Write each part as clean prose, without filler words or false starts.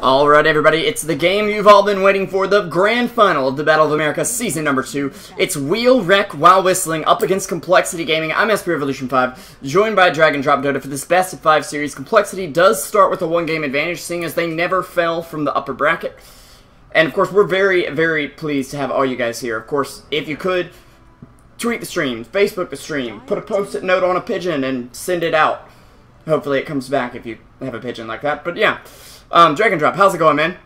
Alright everybody, it's the game you've all been waiting for, the grand final of the Battle of America Season Number 2. It's Wheel Wreck While Whistling up against Complexity Gaming. I'm SP Revolution 5, joined by DragonDrop Dota for this best of 5 series. Complexity does start with a 1-game advantage, seeing as they never fell from the upper bracket. And of course, we're very, very pleased to have all you guys here. Of course, if you could, tweet the stream, Facebook the stream, put a post-it note on a pigeon and send it out. Hopefully it comes back if you have a pigeon like that, but yeah. DragonDrop, how's it going, man?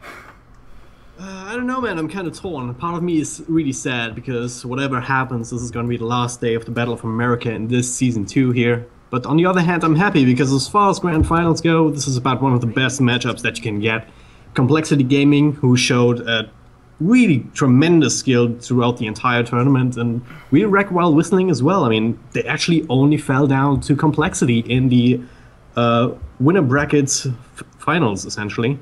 I don't know, man. I'm kind of torn. Part of me is really sad because whatever happens, this is going to be the last day of the Battle of America in this Season 2 here. But on the other hand, I'm happy because as far as Grand Finals go, this is about one of the best matchups that you can get. Complexity Gaming, who showed a really tremendous skill throughout the entire tournament, and Wheel Wreck While Whistling as well. I mean, they actually only fell down to Complexity in the winner brackets finals, essentially.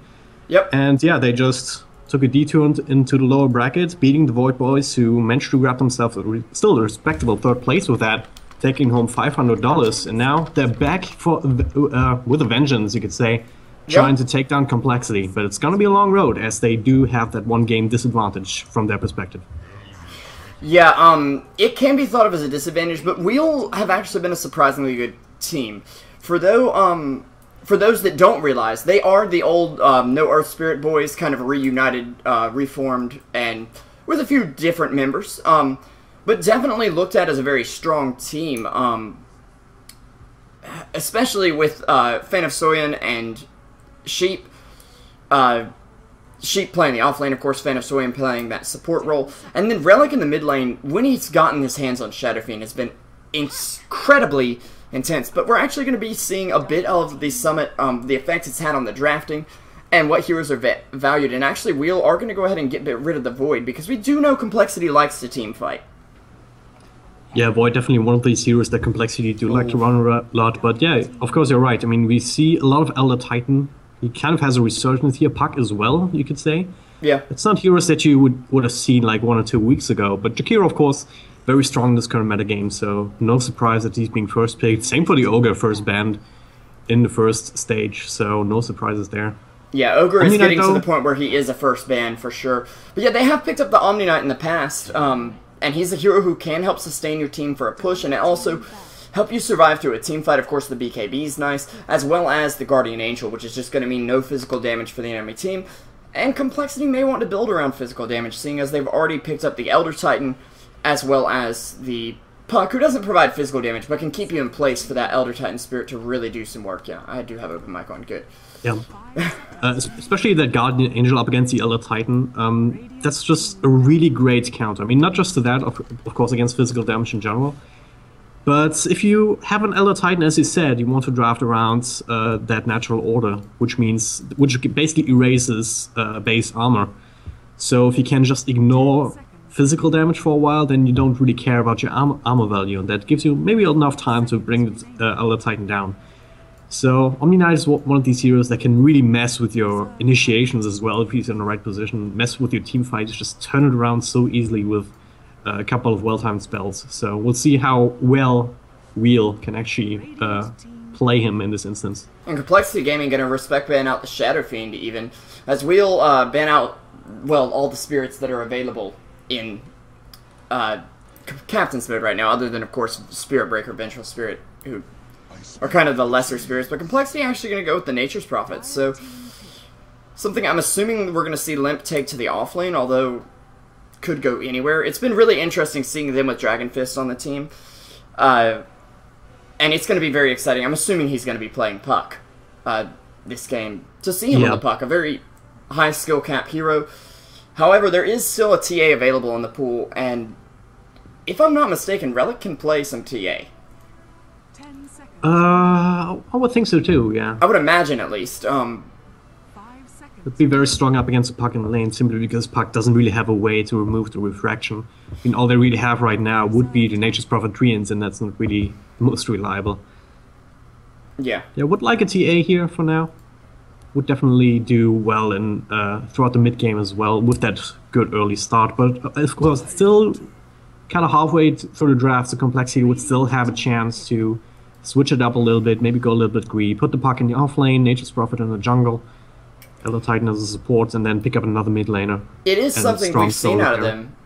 Yep. And yeah, they just took a detour into the lower bracket, beating the Void Boys, who managed to grab themselves still a respectable third place with that, taking home $500. And now they're back for with a vengeance, you could say, trying to take down Complexity. But it's going to be a long road, as they do have that 1-game disadvantage from their perspective. Yeah, it can be thought of as a disadvantage, but Wheel have actually been a surprisingly good team. For those that don't realize, they are the old No Earth Spirit boys, kind of reunited, reformed, and with a few different members, but definitely looked at as a very strong team, especially with Fan of Soyan and Sheep. Sheep playing the offlane, of course, Fan of Soyan playing that support role, and then Relic in the mid lane, when he's gotten his hands on Shadow Fiend, has been incredibly intense. But we're actually going to be seeing a bit of the Summit, the effects it's had on the drafting, and what heroes are valued. And actually, Wheel are going to go ahead and get rid of the Void, because we do know Complexity likes to team fight. Yeah, Void definitely one of these heroes that Complexity do like to run a lot. But yeah, of course you're right. I mean, we see a lot of Elder Titan. He kind of has a resurgence here. Puck as well, you could say. Yeah. It's not heroes that you would have seen like 1 or 2 weeks ago. But Jakiro, of course, very strong in this current metagame, so no surprise that he's being first picked. Same for the Ogre, first banned in the first stage, so no surprises there. Yeah, Ogre is getting to the point where he is a first ban for sure. But yeah, they have picked up the Omni Knight in the past, and he's a hero who can help sustain your team for a push, and also help you survive through a team fight. Of course, the BKB is nice, as well as the Guardian Angel, which is just going to mean no physical damage for the enemy team. And Complexity may want to build around physical damage, seeing as they've already picked up the Elder Titan, as well as the Puck, who doesn't provide physical damage, but can keep you in place for that Elder Titan Spirit to really do some work. Yeah, I do have open mic on, good. Yeah, especially that Guardian Angel up against the Elder Titan, that's just a really great counter. I mean, not just to that, of course, against physical damage in general, but if you have an Elder Titan, as you said, you want to draft around that natural order, which basically erases base armor. So if you can just ignore physical damage for a while, then you don't really care about your armor value, and that gives you maybe enough time to bring the Elder Titan down. So Omni Knight is one of these heroes that can really mess with your initiations as well if he's in the right position, mess with your team fights, just turn it around so easily with a couple of well-timed spells. So we'll see how well Wheel can actually play him in this instance. And Complexity Gaming going to respect ban out the Shadow Fiend even, as Wheel ban out, well, all the spirits that are available in Captain's mode right now, other than, of course, Spirit Breaker, Vengeful Spirit, who are kind of the lesser spirits, but Complexity actually going to go with the Nature's Prophets, so something I'm assuming we're going to see Limp take to the offlane, although could go anywhere. It's been really interesting seeing them with Dragon Fist on the team, and it's going to be very exciting. I'm assuming he's going to be playing Puck this game, to see him on the Puck, a very high skill cap hero. However, there is still a TA available in the pool, and if I'm not mistaken, Relic can play some TA. I would think so too, yeah. I would imagine, at least. Would be very strong up against Puck in the lane, simply because Puck doesn't really have a way to remove the refraction. I mean, all they really have right now would be the Nature's Prophet Treants, and that's not really the most reliable. Yeah. Yeah, would like a TA here for now. Would definitely do well in throughout the mid game as well with that good early start, but of course still kind of halfway through the draft, the Complexity would still have a chance to switch it up a little bit, maybe go a little bit greedy, put the Puck in the offlane, Nature's Prophet in the jungle, Elder Titan as a support, and then pick up another mid laner. It is something we've seen out of them.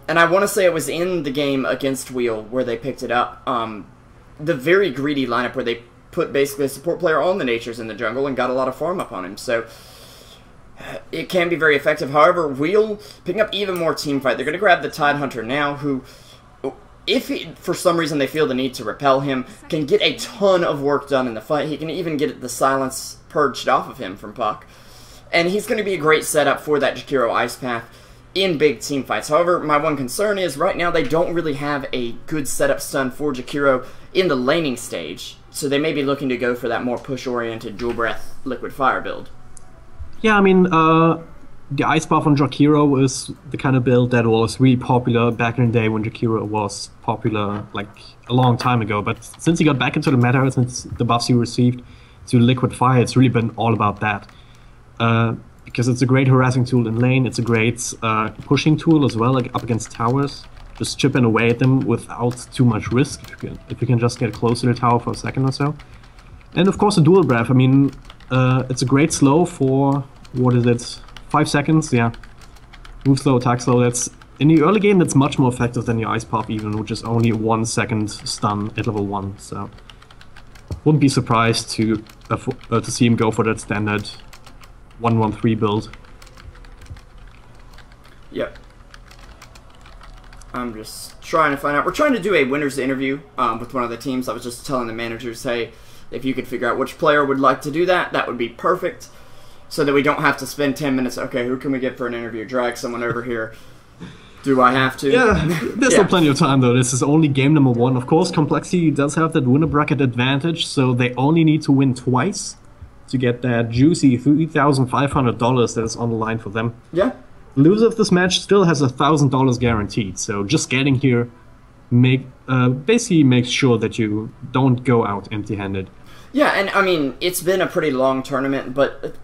And I want to say it was in the game against Wheel where they picked it up. The very greedy lineup where they put basically a support player on the Natures in the jungle and got a lot of farm up on him. So it can be very effective. However, Wheel picking up even more team fight. They're going to grab the Tidehunter now, who, if for some reason they feel the need to repel him, can get a ton of work done in the fight. He can even get the silence purged off of him from Puck. And he's going to be a great setup for that Jakiro Ice Path in big team fights. However, my one concern is right now they don't really have a good setup stun for Jakiro in the laning stage. So they may be looking to go for that more push-oriented dual breath liquid fire build. Yeah, I mean, the Ice Buff on Jakiro is the kind of build that was really popular back in the day when Jakiro was popular, like, a long time ago. But since he got back into the meta, since the buffs he received to liquid fire, it's really been all about that. Because it's a great harassing tool in lane, it's a great pushing tool as well, like up against towers. Just chipping away at them without too much risk, if you can just get close to the tower for a second or so. And of course a dual breath, I mean, it's a great slow for, what is it, 5 seconds, yeah. Move slow, attack slow, that's, in the early game that's much more effective than the Ice Pop even, which is only 1 second stun at level 1, so. Wouldn't be surprised to see him go for that standard 1-1-3 build. Yep. I'm just trying to find out. We're trying to do a winner's interview with one of the teams. I was just telling the managers, hey, if you could figure out which player would like to do that, that would be perfect. So that we don't have to spend 10 minutes, okay, who can we get for an interview? Drag someone over here. Do I have to? Yeah, there's still plenty of time though. This is only game number 1. Of course, Complexity does have that winner bracket advantage, so they only need to win twice to get that juicy $3,500 that is on the line for them. Yeah. Loser of this match still has $1,000 guaranteed, so just getting here basically makes sure that you don't go out empty-handed. Yeah, and I mean, it's been a pretty long tournament, but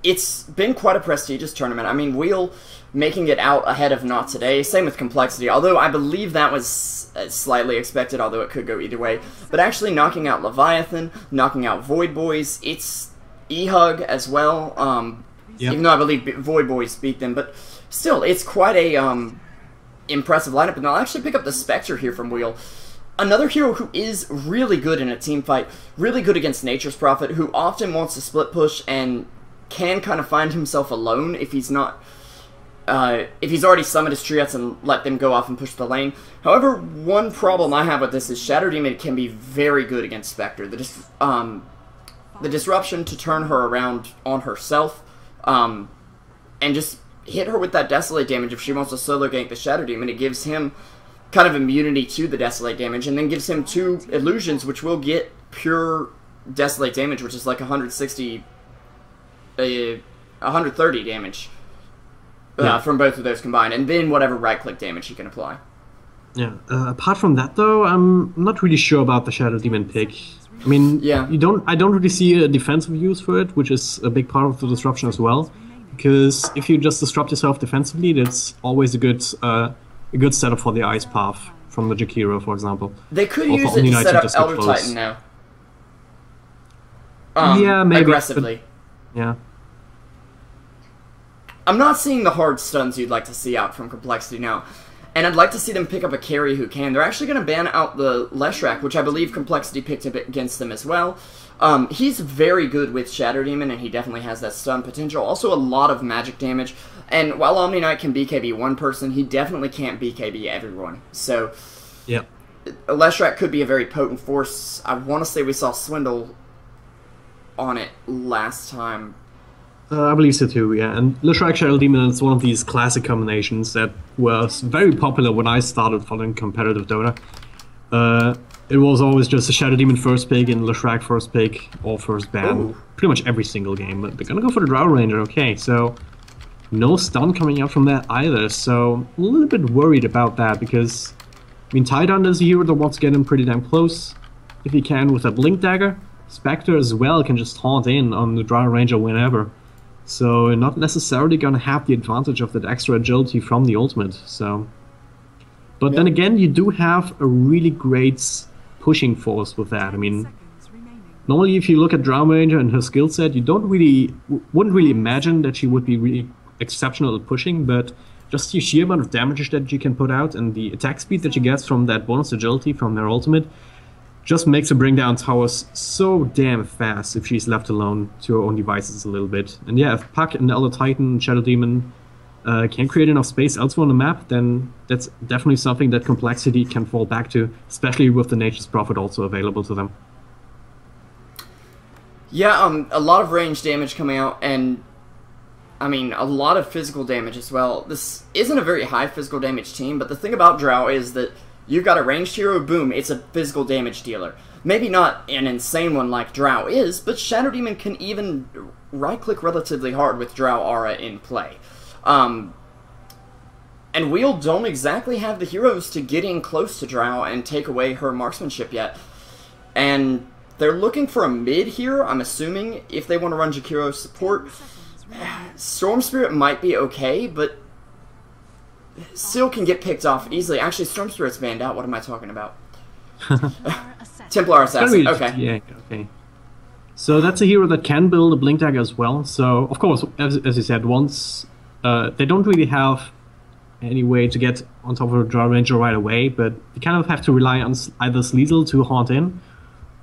it's been quite a prestigious tournament. I mean, Wheel making it out ahead of Not Today, same with Complexity, although I believe that was slightly expected, although it could go either way. But actually knocking out Leviathan, knocking out Void Boys, it's E-Hug as well, Yep. Even though I believe Void Boys beat them, but still, it's quite a impressive lineup, and they'll actually pick up the Spectre here from Wheel. Another hero who is really good in a team fight, really good against Nature's Prophet, who often wants to split push and can kind of find himself alone if he's not, if he's already summoned his Triads and let them go off and push the lane. However, one problem I have with this is Shadow Demon can be very good against Spectre. The disruption to turn her around on herself, and just hit her with that Desolate damage if she wants to solo gank the Shadow Demon. It gives him kind of immunity to the Desolate damage, and then gives him 2 illusions, which will get pure Desolate damage, which is like 130 damage from both of those combined, and then whatever right-click damage he can apply. Yeah. Apart from that, though, I'm not really sure about the Shadow Demon pick. I mean, yeah. I don't really see a defensive use for it, which is a big part of the disruption as well. Because if you just disrupt yourself defensively, that's always a good setup for the Ice Path from the Jakiro, for example. They could use it to set up Elder Titan now. Yeah, maybe aggressively. But, yeah. I'm not seeing the hard stuns you'd like to see out from Complexity now. And I'd like to see them pick up a carry who can. They're actually going to ban out the Leshrac, which I believe Complexity picked up against them as well. He's very good with Shadow Demon, and he definitely has that stun potential. Also a lot of magic damage. And while Omni Knight can BKB one person, he definitely can't BKB everyone. So, yeah, Leshrac could be a very potent force. I want to say we saw Swindle on it last time. I believe so too, yeah. And Leshrac Shadow Demon is one of these classic combinations that was very popular when I started following competitive Dota. It was always just a Shadow Demon first pick and Leshrac first pick or first ban. Pretty much every single game, but they're gonna go for the Drow Ranger, okay, so no stun coming out from that either, so a little bit worried about that because, I mean, Tidehunter is a hero that wants to get him pretty damn close if he can with a Blink Dagger. Spectre as well can just taunt in on the Drow Ranger whenever. So you're not necessarily gonna have the advantage of that extra agility from the ultimate, so. But then again, you do have a really great pushing force with that. I mean, Normally, if you look at Drow Ranger and her skill set, you wouldn't really imagine that she would be really exceptional at pushing, but just the sheer amount of damage that she can put out and the attack speed that she gets from that bonus agility from her ultimate just makes her bring down towers so damn fast if she's left alone to her own devices a little bit. And yeah, if Puck and Elder Titan and Shadow Demon can create enough space elsewhere on the map, then that's definitely something that Complexity can fall back to, especially with the Nature's Prophet also available to them. Yeah, a lot of range damage coming out, and I mean, a lot of physical damage as well. This isn't a very high physical damage team, but the thing about Drow is that you've got a ranged hero, boom, it's a physical damage dealer. Maybe not an insane one like Drow is, but Shadow Demon can even right-click relatively hard with Drow Aura in play. And Wheel don't exactly have the heroes to get in close to Drow and take away her marksmanship yet. And they're looking for a mid here, I'm assuming, if they want to run Jakiro support. Storm Spirit might be okay, but still can get picked off easily. Actually, Storm Spirit's banned out. What am I talking about? Templar Assassin. Okay. Yeah, okay. So that's a hero that can build a Blink Dagger as well. So, of course, as you said, once they don't really have any way to get on top of a Drow Ranger right away, but you kind of have to rely on either Sleazel to haunt in,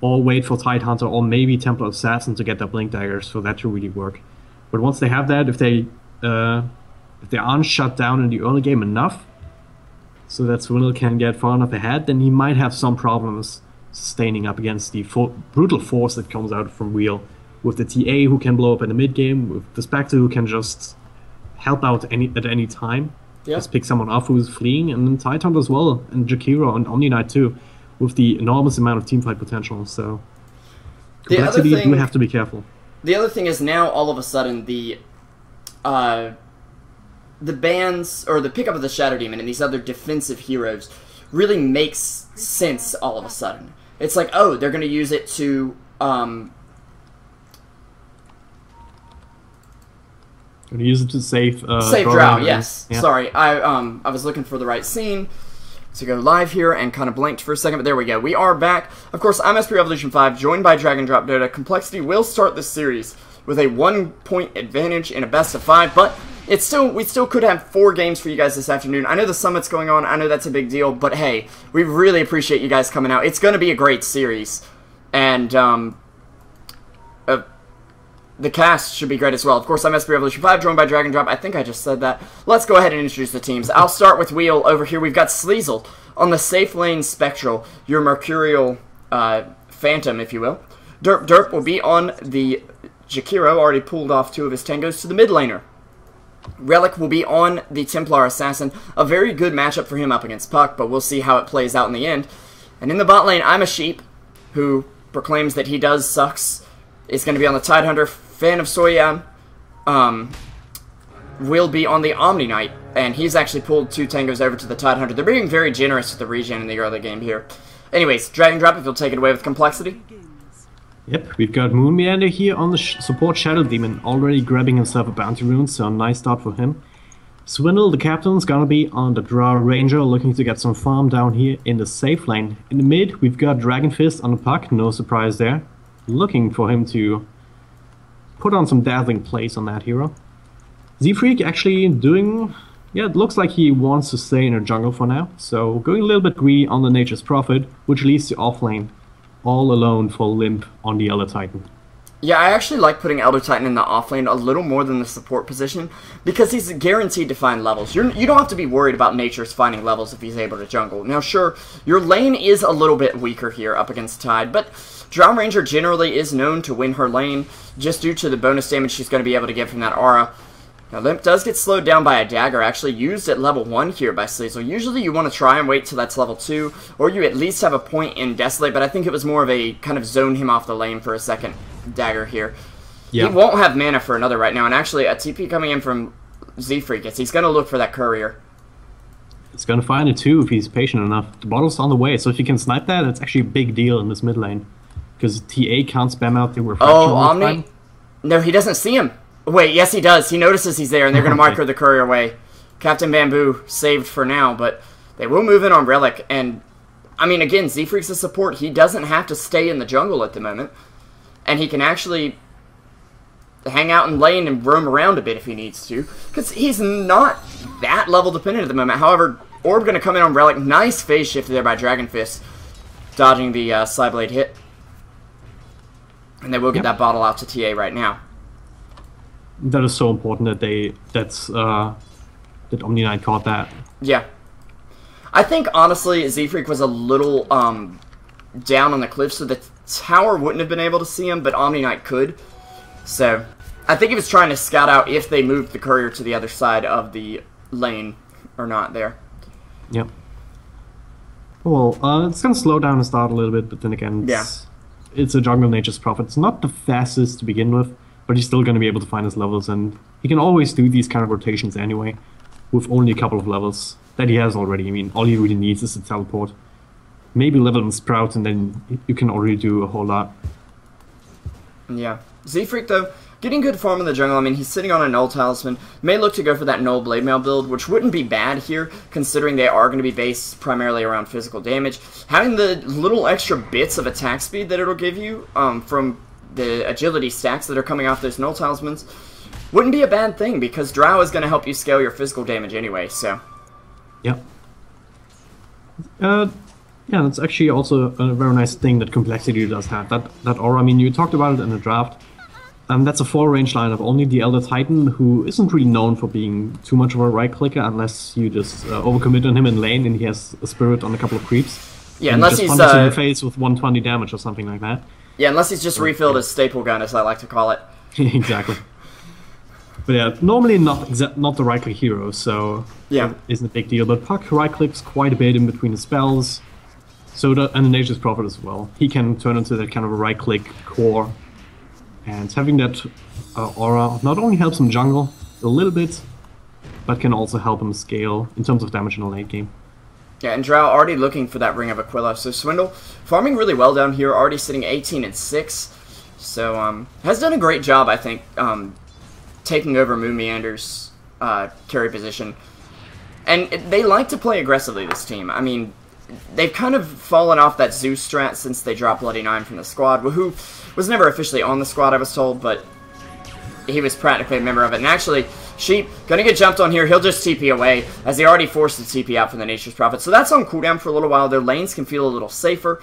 or wait for Tidehunter or maybe Templar Assassin to get their Blink Daggers for that to really work. But once they have that, if they aren't shut down in the early game enough, so that Swindle can get far enough ahead, then he might have some problems sustaining up against the brutal force that comes out from Wheel, with the TA who can blow up in the mid game, with the Spectre who can just help out at any time, just pick someone off who's fleeing, and then Tidehunter as well, and Jakiro and Omni Knight too, with the enormous amount of teamfight potential. So Complexity, you have to be careful. The other thing is now all of a sudden the bans, or the pickup of the Shadow Demon and these other defensive heroes really makes sense all of a sudden. It's like, oh, they're going to use it to use it to save Drow, yes. Yeah. Sorry, I was looking for the right scene to go live here and kind of blinked for a second, but there we go. We are back. Of course, I'm SP Revolution 5, joined by DragonDrop Dota. Complexity will start this series with a 1-point advantage in a best of 5, but we still could have 4 games for you guys this afternoon. I know the summit's going on, I know that's a big deal, but hey, we really appreciate you guys coming out. It's going to be a great series, and the cast should be great as well. Of course, I'm SP Revolution 5, joined by DragonDrop. I think I just said that. Let's go ahead and introduce the teams. I'll start with Wheel. Over here, we've got Sleazel on the safe lane Spectral, your Mercurial Phantom, if you will. Derp will be on the Jakiro, already pulled off 2 of his tangos to the mid laner. Relic will be on the Templar Assassin. A very good matchup for him up against Puck, but we'll see how it plays out in the end. And in the bot lane, I'm a Sheep, who proclaims that he does sucks. Is going to be on the Tidehunter. Fan of Soyam will be on the Omni Knight, and he's actually pulled 2 tangos over to the Tidehunter. They're being very generous with the regen in the early game here. Anyways, DragonDrop, if you'll take it away with Complexity. Yep, we've got Moon Meander here on the support Shadow Demon, already grabbing himself a bounty rune, so nice start for him. Swindle, the captain's gonna be on the Drow Ranger, looking to get some farm down here in the safe lane. In the mid, we've got Dragon Fist on the Puck, no surprise there. Looking for him to put on some dazzling plays on that hero. Z-Freak actually doing... yeah, it looks like he wants to stay in a jungle for now, so going a little bit greedy on the Nature's Prophet, which leaves the offlane all alone for Limp on the Elder Titan. Yeah, I actually like putting Elder Titan in the offlane a little more than the support position, because he's guaranteed to find levels. You don't have to be worried about Nature's finding levels if he's able to jungle. Now sure, your lane is a little bit weaker here up against Tide, but Drow Ranger generally is known to win her lane, just due to the bonus damage she's going to be able to get from that aura. Now Limp does get slowed down by a dagger, actually used at level 1 here by Sleazel. Usually you want to try and wait till that's level 2, or you at least have a point in Desolate, but I think it was more of a kind of zone him off the lane for a second dagger here. Yeah. He won't have mana for another right now, and actually a TP coming in from Z-Freak, he's going to look for that courier. He's going to find it too if he's patient enough. The bottle's on the way, so if you can snipe that, it's actually a big deal in this mid lane. Because TA can't spam out the reflection all the time. No, he doesn't see him. Wait, yes he does. He notices he's there, and they're going to mark her the courier away. Captain Bamboo saved for now, but they will move in on Relic. And, I mean, again, Z-Freak's a support. He doesn't have to stay in the jungle at the moment. and he can actually hang out in lane and roam around a bit if he needs to, because he's not that level dependent at the moment. However, Orb going to come in on Relic. Nice phase shift there by Dragon Fist, dodging the Psyblade hit. And they will get that bottle out to TA right now. That is so important that that Omni Knight caught that. Yeah. I think, honestly, Z-Freak was a little down on the cliff, so the tower wouldn't have been able to see him, but Omni Knight could. So, I think he was trying to scout out if they moved the courier to the other side of the lane or not there. Yep. Well, it's going to slow down the start a little bit, but then again, it's a jungle Nature's Prophet. It's not the fastest to begin with, but he's still going to be able to find his levels, and he can always do these kind of rotations anyway, with only a couple of levels that he has already. I mean, all he really needs is a teleport. Maybe level and Sprout, and then you can already do a whole lot. Yeah. Z-Freak, though, getting good farm in the jungle. I mean, he's sitting on a Null Talisman. May look to go for that Null Blade Mail build, which wouldn't be bad here, considering they are going to be based primarily around physical damage. Having the little extra bits of attack speed that it'll give you from the agility stacks that are coming off those Null Talismans wouldn't be a bad thing, because Drow is going to help you scale your physical damage anyway, so... Yep. Yeah, that's actually also a very nice thing that Complexity does have. That aura, I mean, you talked about it in the draft. That's a 4-range lineup. Only the Elder Titan, who isn't really known for being too much of a right-clicker, unless you just overcommit on him in lane and he has a spirit on a couple of creeps. Yeah, unless he's... in the face with 120 damage or something like that. Yeah, unless he's just refilled his staple gun, as I like to call it. Exactly. But yeah, normally not the right-click hero, so yeah, it isn't a big deal. But Puck right-clicks quite a bit in between the spells, and the Nature's Prophet as well. He can turn into that kind of a right-click core, and having that aura not only helps him jungle a little bit, but can also help him scale in terms of damage in the late game. Yeah, and Drow already looking for that Ring of Aquila. So Swindle farming really well down here, already sitting 18-6. So has done a great job, I think, taking over Moon Meander's carry position. And they like to play aggressively, this team. I mean, they've kind of fallen off that Zeus strat since they dropped Bloody Nine from the squad, who was never officially on the squad, I was told, but he was practically a member of it. And actually, Sheep, gonna get jumped on here, he'll just TP away, as he already forced the TP out from the Nature's Prophet. So that's on cooldown for a little while. Their lanes can feel a little safer,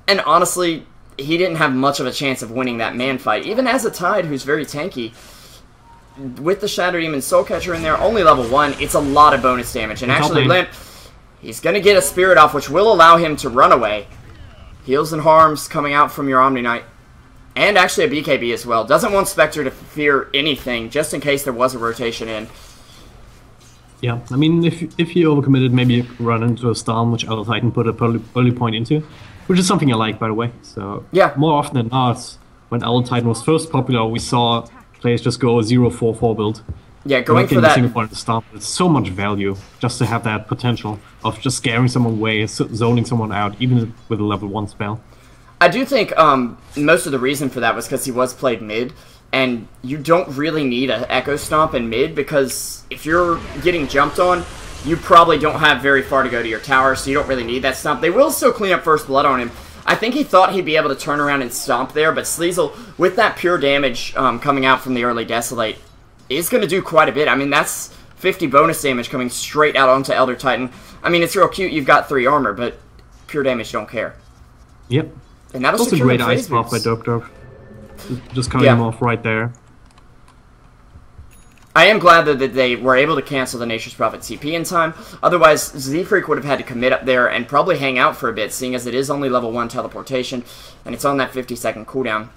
and honestly, he didn't have much of a chance of winning that man fight. Even as a Tide, who's very tanky, with the Shadow Demon Soul Catcher in there, only level 1, it's a lot of bonus damage. And actually, Limp, he's gonna get a Spirit off, which will allow him to run away. Heals and harms coming out from your Omni Knight. And actually a BKB as well. Doesn't want Spectre to fear anything, just in case there was a rotation in. Yeah, I mean, if he overcommitted, maybe you run into a Storm, which Elder Titan put a early point into, which is something I like, by the way. So yeah, more often than not, when Elder Titan was first popular, we saw players just go a 0-4-4 build. Yeah, going for that. Single point at the start, it's so much value just to have that potential of just scaring someone away, zoning someone out, even with a level 1 spell. I do think most of the reason for that was because he was played mid, and you don't really need an Echo Stomp in mid, because if you're getting jumped on, you probably don't have very far to go to your tower, so you don't really need that stomp. They will still clean up First Blood on him. I think he thought he'd be able to turn around and stomp there, but Sleazel, with that pure damage coming out from the early Desolate, is going to do quite a bit. I mean, that's 50 bonus damage coming straight out onto Elder Titan. I mean, it's real cute, you've got 3 armor, but pure damage don't care. Yep. And that'll That's a great ice buff by Dope. Just cutting him off right there. I am glad that they were able to cancel the Nature's Prophet TP in time. Otherwise, Z-Freak would have had to commit up there and probably hang out for a bit, seeing as it is only level 1 teleportation, and it's on that 50-second cooldown.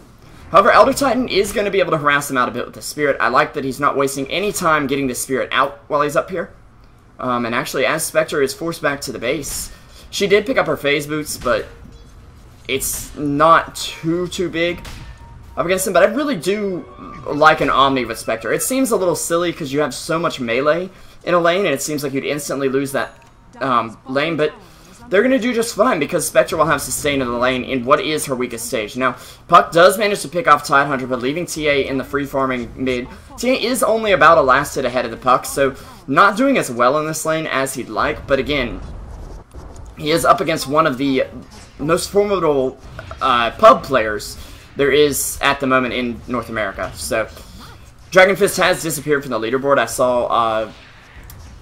However, Elder Titan is going to be able to harass him out a bit with the Spirit. I like that he's not wasting any time getting the Spirit out while he's up here. And actually, as Spectre is forced back to the base, she did pick up her phase boots, but it's not too big up against him. But I really do like an Omni with Spectre. It seems a little silly because you have so much melee in a lane, and it seems like you'd instantly lose that lane, but they're going to do just fine because Spectre will have sustain in the lane in what is her weakest stage. Now, Puck does manage to pick off Tidehunter, but leaving TA in the free-farming mid. TA is only about a last hit ahead of the Puck, so not doing as well in this lane as he'd like, but again, he is up against one of the most formidable pub players there is at the moment in North America. So, Dragon Fist has disappeared from the leaderboard. I saw,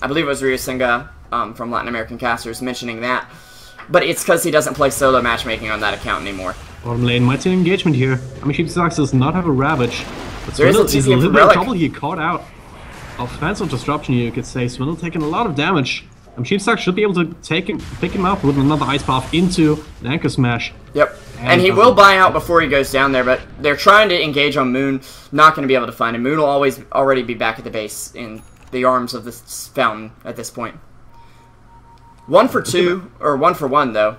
I believe it was Ryu Senga from Latin American Casters mentioning that. But it's because he doesn't play solo matchmaking on that account anymore. Bottom lane might see an engagement here. I mean, Sheepsocks does not have a Ravage. But There is a Swindle is a TP little from bit of Relic. trouble here, caught out. Offensive disruption here, you could say. Swindle taking a lot of damage. Sheepsocks should be able to pick him up with another Ice Path into an Anchor Smash. Yep. And he will buy out before he goes down there, but they're trying to engage on Moon. Not going to be able to find him. Moon will already be back at the base in the arms of this fountain at this point. 1 for 2, or 1 for 1, though.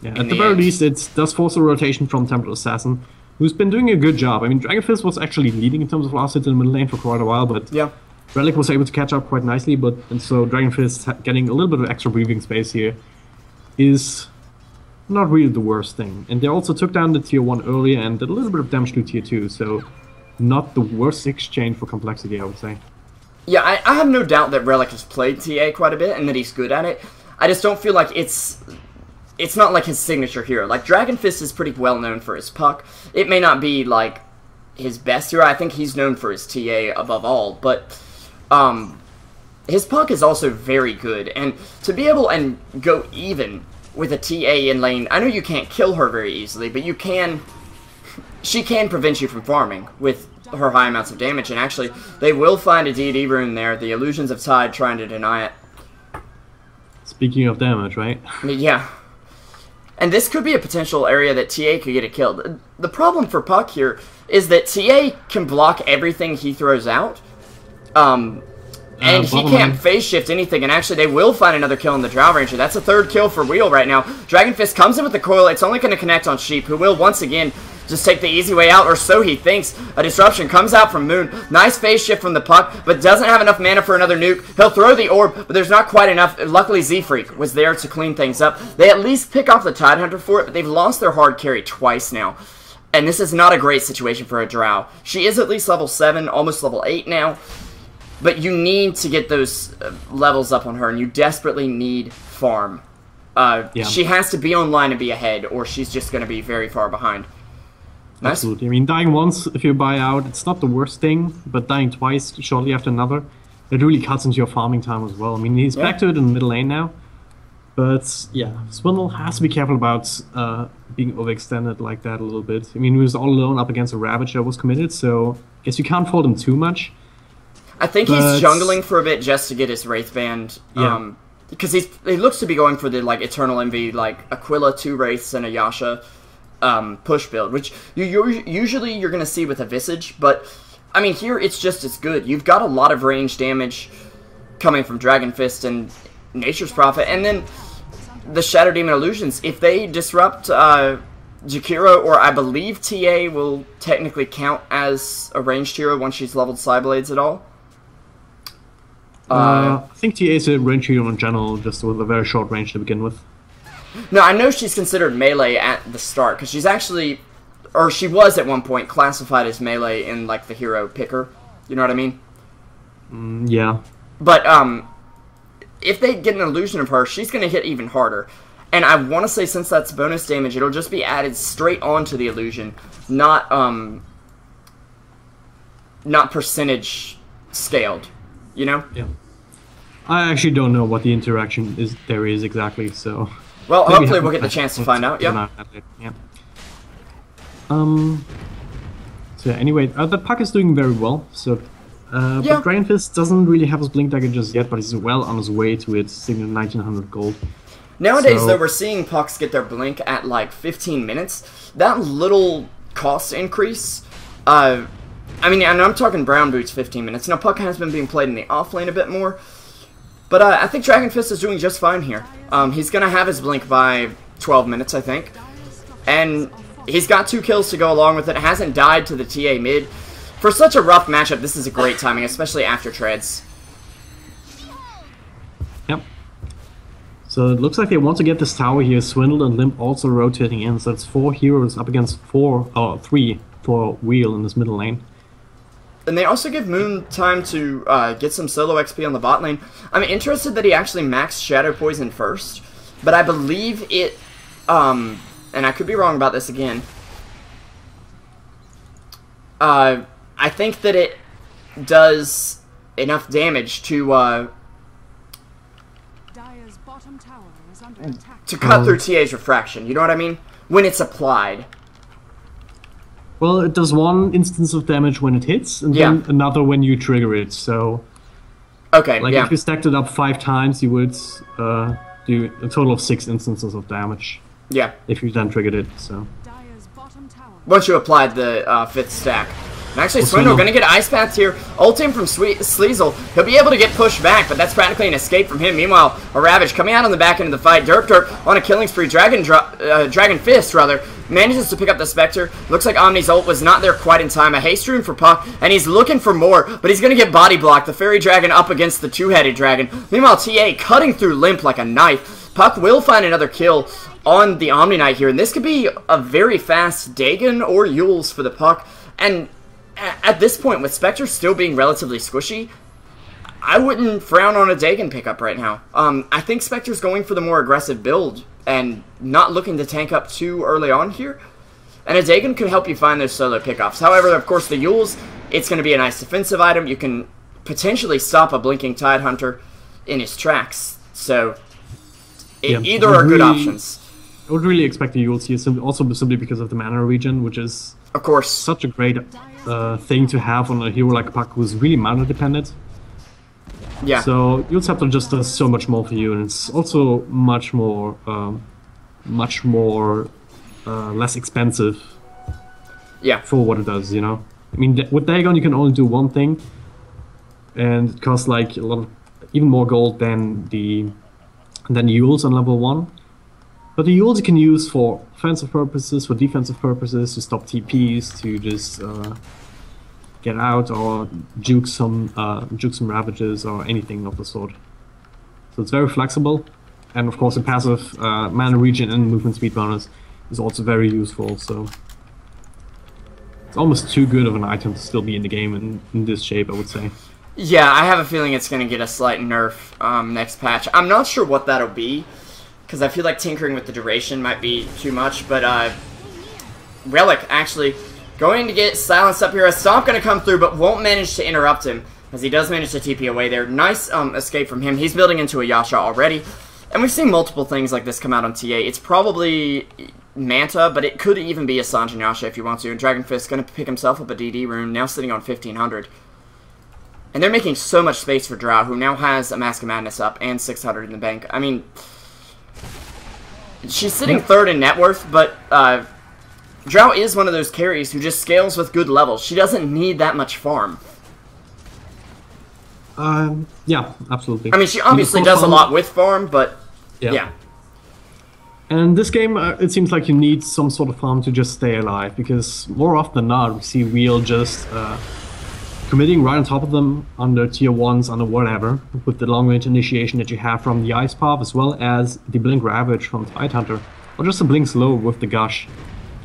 Yeah, at the very least, it does force a rotation from Temple Assassin, who's been doing a good job. I mean, Dragon Fist was actually leading in terms of last hit in the middle lane for quite a while, but yeah. Relic was able to catch up quite nicely, and so Dragon Fist getting a little bit of extra breathing space here is not really the worst thing. And they also took down the tier 1 earlier and did a little bit of damage to tier 2, so not the worst exchange for complexity, I would say. Yeah, I have no doubt that Relic has played TA quite a bit and that he's good at it. I just don't feel like it's not like his signature hero. Like, Dragon Fist is pretty well known for his puck. It may not be, like, his best hero. I think he's known for his TA above all, but his puck is also very good. And to be able and go even with a TA in lane, I know you can't kill her very easily, but you can... She can prevent you from farming with her high amounts of damage, and actually, they will find a D&D rune there. The Illusions of Tide trying to deny it. Speaking of damage, right? Yeah. And this could be a potential area that TA could get it killed. The problem for Puck here is that TA can block everything he throws out. And he can't phase shift anything, and actually they will find another kill in the Drow Ranger. That's a 3rd kill for Wheel right now. Dragon Fist comes in with the coil. It's only going to connect on Sheep, who will once again just take the easy way out, or so he thinks. A disruption comes out from Moon. Nice phase shift from the Puck, but doesn't have enough mana for another nuke. He'll throw the orb, but there's not quite enough. Luckily, Z-Freak was there to clean things up. They at least pick off the Tidehunter for it, but they've lost their hard carry twice now. And this is not a great situation for a Drow. She is at least level 7, almost level 8 now. But you need to get those levels up on her, and you desperately need farm. She has to be online and be ahead, or she's just going to be very far behind. Nice. Absolutely. I mean, dying once if you buy out, it's not the worst thing, but dying twice shortly after another, it really cuts into your farming time as well. I mean, he's back to it in the middle lane now, but yeah, Swindle has to be careful about being overextended like that a little bit. I mean, he was all alone up against a Ravage that was committed, so I guess you can't fault him too much. I think he's jungling for a bit just to get his Wraith Band, because he looks to be going for the like Eternal Envy, like Aquila, 2 Wraiths, and a Yasha push build, which usually you're going to see with a Visage, but I mean here it's just as good. You've got a lot of range damage coming from Dragon Fist and Nature's Prophet, and then the Shadow Demon Illusions. If they disrupt Jakiro, or I believe TA will technically count as a ranged hero once she's leveled Psyblades at all. I think TA is a range hero in general, just with a very short range to begin with. No, I know she's considered melee at the start, because she's actually, or she was at one point classified as melee in like the hero picker. You know what I mean? Yeah. But if they get an illusion of her, she's going to hit even harder. And I want to say, since that's bonus damage, it'll just be added straight onto the illusion, not percentage scaled. You know? Yeah. I actually don't know what the interaction there is exactly, so... Well, hopefully we'll get the chance to find out, yeah. So anyway, the puck is doing very well, so... But Dragon Fist doesn't really have his Blink Dagger just yet, but he's well on his way to its signature 1900 gold. Nowadays, though, we're seeing pucks get their Blink at like 15 minutes. That little cost increase... I mean, and I'm talking Brown Boots 15 minutes. Now, Puck has been being played in the off lane a bit more. But I think Dragon Fist is doing just fine here. He's going to have his Blink by 12 minutes, I think. And he's got 2 kills to go along with it. Hasn't died to the TA mid. For such a rough matchup, this is a great timing, especially after treads. Yep. So it looks like they want to get this tower here. Swindle and Limp also rotating in. So it's 4 heroes up against 3 for Wheel in this middle lane. And they also give Moon time to get some solo XP on the bot lane. I'm interested that he actually maxed Shadow Poison first, but I believe it, and I could be wrong about this again, I think that it does enough damage to cut through TA's refraction. You know what I mean? When it's applied. Well, it does one instance of damage when it hits, and then another when you trigger it. So, okay, like if you stacked it up 5 times, you would do a total of 6 instances of damage. Yeah. If you then triggered it. So. Once you applied the 5th stack. And actually, Swindle gonna get Ice Path here. Ultim from Sleazel. He'll be able to get pushed back, but that's practically an escape from him. Meanwhile, a Ravage coming out on the back end of the fight. Derp on a killing spree. Dragon Fist, rather, manages to pick up the Spectre. Looks like Omni's ult was not there quite in time. A haste rune for Puck, and he's looking for more, but he's gonna get body blocked. The Fairy Dragon up against the 2-headed dragon. Meanwhile, TA cutting through Limp like a knife. Puck will find another kill on the Omni Knight here, and this could be a very fast Dagon or Yules for the Puck. And at this point, with Spectre still being relatively squishy, I wouldn't frown on a Dagon pickup right now. I think Spectre's going for the more aggressive build and not looking to tank up too early on here. And a Dagon could help you find those solo pickoffs. However, of course, the Yules, it's going to be a nice defensive item. You can potentially stop a Blinking Tidehunter in his tracks. So, either are good options. I would really expect the Yules here, also simply because of the mana regen, which is, of course, such a great thing to have on a hero like Puck who's really mana dependent. Yeah. So Yules Scepter just does so much more for you, and it's also much more less expensive. Yeah. For what it does, you know. I mean, with Dagon you can only do one thing, and it costs like a lot of, even more gold than Yules on level 1. But the Yules you can use for offensive purposes, for defensive purposes, to stop TPs, to just get out or juke some Ravages or anything of the sort. So it's very flexible, and of course the passive mana regen and movement speed bonus is also very useful. So it's almost too good of an item to still be in the game in this shape, I would say. Yeah, I have a feeling it's going to get a slight nerf next patch. I'm not sure what that'll be, because I feel like tinkering with the duration might be too much, but Relic actually going to get silenced up here. A Stomp going to come through, but won't manage to interrupt him, as he does manage to TP away there. Nice escape from him. He's building into a Yasha already, and we've seen multiple things like this come out on TA. It's probably Manta, but it could even be a Sanjin Yasha if you want to, and Dragon Fist going to pick himself up a DD rune, now sitting on 1500. And they're making so much space for Drow, who now has a Mask of Madness up and 600 in the bank. I mean, she's sitting 3rd in net worth, but Drow is one of those carries who just scales with good levels. She doesn't need that much farm. Yeah, absolutely. I mean, she obviously does a lot with farm, but yeah. And in this game, it seems like you need some sort of farm to just stay alive, because more often than not, we see Wheel just committing right on top of them under tier 1s, under whatever, with the long-range initiation that you have from the Ice Path, as well as the Blink Ravage from Tidehunter, or just a Blink Slow with the Gush.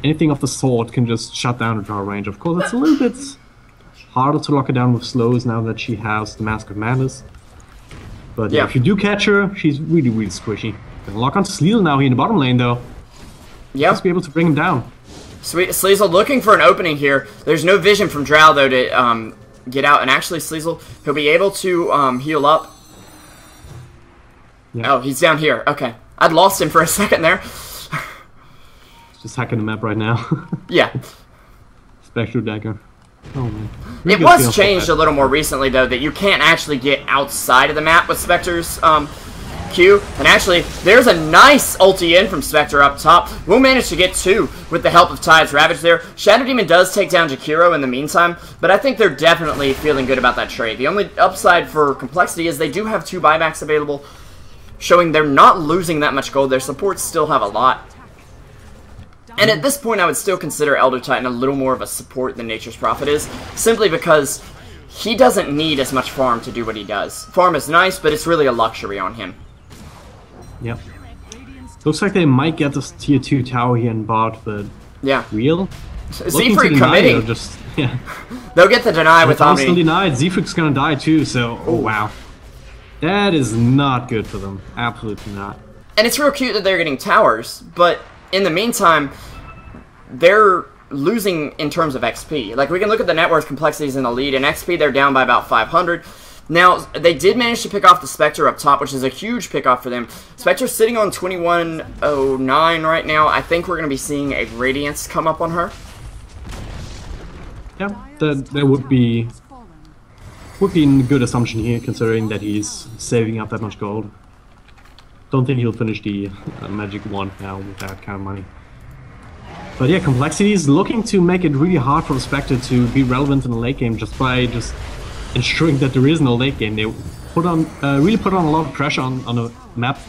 Anything of the sort can just shut down the draw range. Of course, it's a little bit harder to lock her down with slows now that she has the Mask of Madness. But if you do catch her, she's really, really squishy. Gonna lock onto Sleazel now here in the bottom lane, though. Yeah. Just be able to bring him down. Sweet. Sleazel looking for an opening here. There's no vision from Drow, though, to get out. And actually, Sleazel, he'll be able to heal up. Yeah. Oh, he's down here. Okay. I'd lost him for a second there. Just hacking the map right now. Yeah. Spectral Dagger. Oh, man. It was changed a little more recently, though, that you can't actually get outside of the map with Spectre's Q. And actually, there's a nice ulti in from Spectre up top. We'll manage to get 2 with the help of Tide's Ravage there. Shadow Demon does take down Jakiro in the meantime, but I think they're definitely feeling good about that trade. The only upside for Complexity is they do have 2 buybacks available, showing they're not losing that much gold. Their supports still have a lot. And at this point, I would still consider Elder Titan a little more of a support than Nature's Prophet is, simply because he doesn't need as much farm to do what he does. Farm is nice, but it's really a luxury on him. Yep. Looks like they might get this tier 2 tower here in bot, but Wheel? Z-Freak committing. They'll get the deny with Omni. Still denied. Z-Freak's gonna die too, so wow. That is not good for them. Absolutely not. And it's real cute that they're getting towers, but in the meantime, they're losing in terms of XP. Like, we can look at the net worth complexities in the lead. In XP, they're down by about 500. Now, they did manage to pick off the Spectre up top, which is a huge pickoff for them. Spectre's sitting on 2109 right now. I think we're going to be seeing a Radiance come up on her. Yeah, that would be a good assumption here, considering that he's saving up that much gold. Don't think he'll finish the Magic Wand now with that kind of money. But yeah, Complexity is looking to make it really hard for the Spectre to be relevant in the late game just by ensuring that there is no late game. They really put on a lot of pressure on the map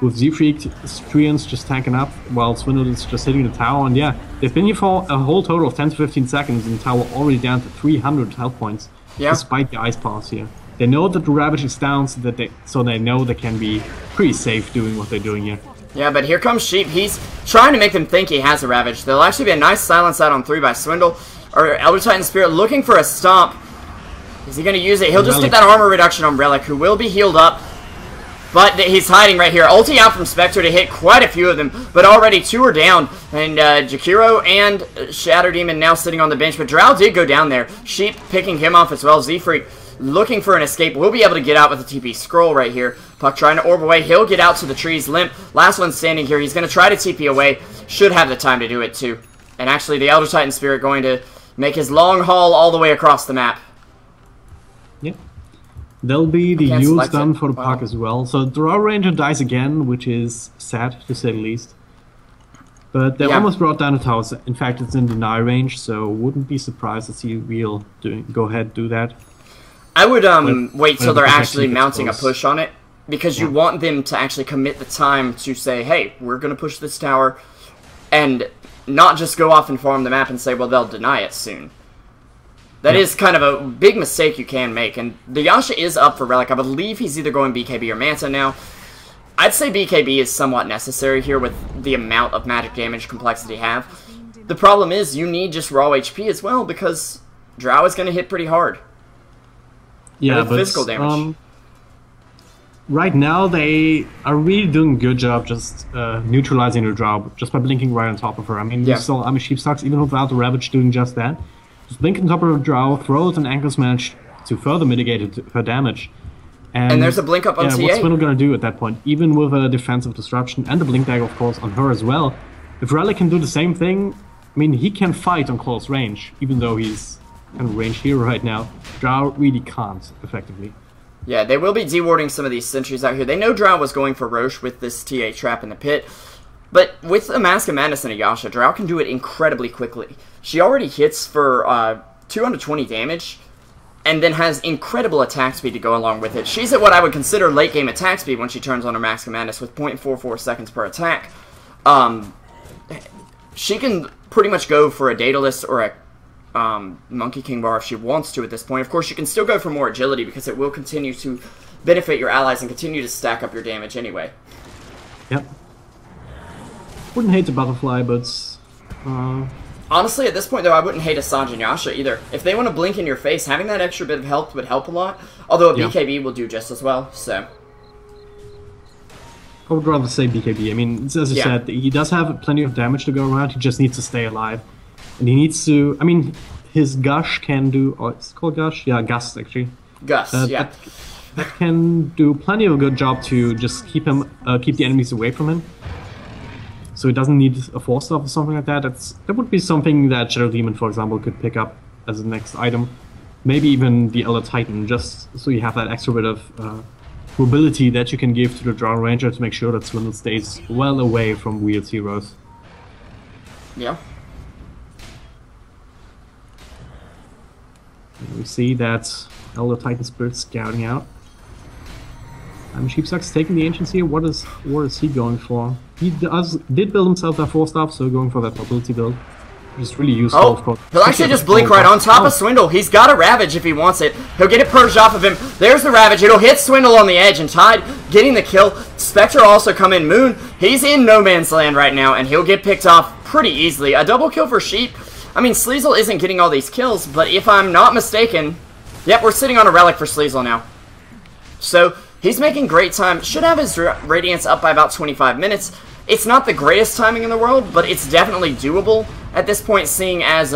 with Z-Freak, Treants just tanking up while Swindle is just hitting the tower. And yeah, they've been here for a whole total of 10 to 15 seconds and the tower already down to 300 health points despite the Ice Pass here. They know that the Ravage is down so they know they can be pretty safe doing what they're doing here. Yeah, but here comes Sheep. He's trying to make them think he has a Ravage. There'll actually be a nice silence out on 3 by Swindle. Or Elder Titan Spirit looking for a stomp. Is he going to use it? He'll just get that armor reduction on Relic, who will be healed up. But he's hiding right here. Ulti out from Spectre to hit quite a few of them. But already 2 are down. And Jakiro and Shatter Demon now sitting on the bench. But Drow did go down there. Sheep picking him off as well. Z-Freak looking for an escape. We'll be able to get out with the TP Scroll right here. Puck trying to orb away. He'll get out to the trees. Limp, last one standing here. He's going to try to TP away. Should have the time to do it too. And actually the Elder Titan Spirit going to make his long haul all the way across the map. Yeah. There'll be the use done for the Puck as well. So Drow Ranger dies again, which is sad to say the least. But they almost brought down the towers. In fact, it's in deny range, so wouldn't be surprised to see Real go ahead do that. I would wait till they're actually mounting a push on it, because you want them to actually commit the time to say, hey, we're going to push this tower, and not just go off and farm the map and say, well, they'll deny it soon. That is kind of a big mistake you can make, and the Yasha is up for Relic. I believe he's either going BKB or Manta now. I'd say BKB is somewhat necessary here with the amount of magic damage Complexity have. The problem is you need just raw HP as well, because Drow is going to hit pretty hard. Yeah, but physical damage. Right now they are really doing a good job just neutralizing the Drow just by blinking right on top of her. I mean, you saw Sheep Sucks even without the Ravage doing just that. Just blink on top of the Drow, throw it, and Ankle Smash to further mitigate her damage. And there's a blink up on TA. What's Swindle going to do at that point? Even with a defensive disruption and the blink dagger, of course, on her as well. If Relic can do the same thing, I mean, he can fight on close range, even though he's kind of range hero right now. Drow really can't, effectively. Yeah, they will be dewarding some of these sentries out here. They know Drow was going for Roche with this TA trap in the pit. But with a Mask of Madness and a Yasha, Drow can do it incredibly quickly. She already hits for 220 damage, and then has incredible attack speed to go along with it. She's at what I would consider late game attack speed when she turns on her Mask of Madness with 0.44 seconds per attack. She can pretty much go for a Daedalus or a Monkey King bar if she wants to at this point. Of course, you can still go for more agility because it will continue to benefit your allies and continue to stack up your damage anyway. Yep. Wouldn't hate the Butterfly, but... Honestly, at this point, though, I wouldn't hate a Sanj and Yasha either. If they want to blink in your face, having that extra bit of health would help a lot. Although a BKB will do just as well, so... I would rather say BKB. I mean, as you said, he does have plenty of damage to go around. He just needs to stay alive. And he needs to... I mean, his Gush can do... Oh, it's called Gush? Yeah, Gust, actually. Gust, yeah. That can do plenty of a good job to just keep the enemies away from him. So he doesn't need a Force Staff or something like that. That would be something that Shadow Demon, for example, could pick up as the next item. Maybe even the Elder Titan, just so you have that extra bit of mobility that you can give to the Drow Ranger to make sure that Swindle stays well away from Wheel's heroes. Yeah. And we see that Elder Titan Spirit scouting out. Sheepsuck's taking the Ancients here. What is he going for? He did build himself that 4-staff, so going for that mobility build. Which is really useful, of course. He'll actually just blink right on top of Swindle. He's got a Ravage if he wants it. He'll get it purged off of him. There's the Ravage. It'll hit Swindle on the edge, and Tide getting the kill. Spectre also come in. Moon, he's in no man's land right now, and he'll get picked off pretty easily. A double kill for Sheep. I mean, Sleazel isn't getting all these kills, but if I'm not mistaken... Yep, we're sitting on a Relic for Sleazel now. So... he's making great time. Should have his Radiance up by about 25 minutes. It's not the greatest timing in the world, but it's definitely doable. at this point, seeing as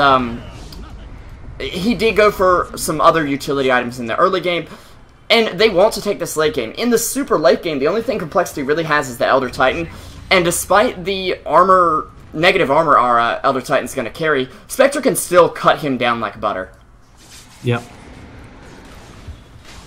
he did go for some other utility items in the early game, and they want to take this late game. In the super late game, the only thing Complexity really has is the Elder Titan, and despite the negative armor aura Elder Titan's going to carry, Spectre can still cut him down like butter. Yep.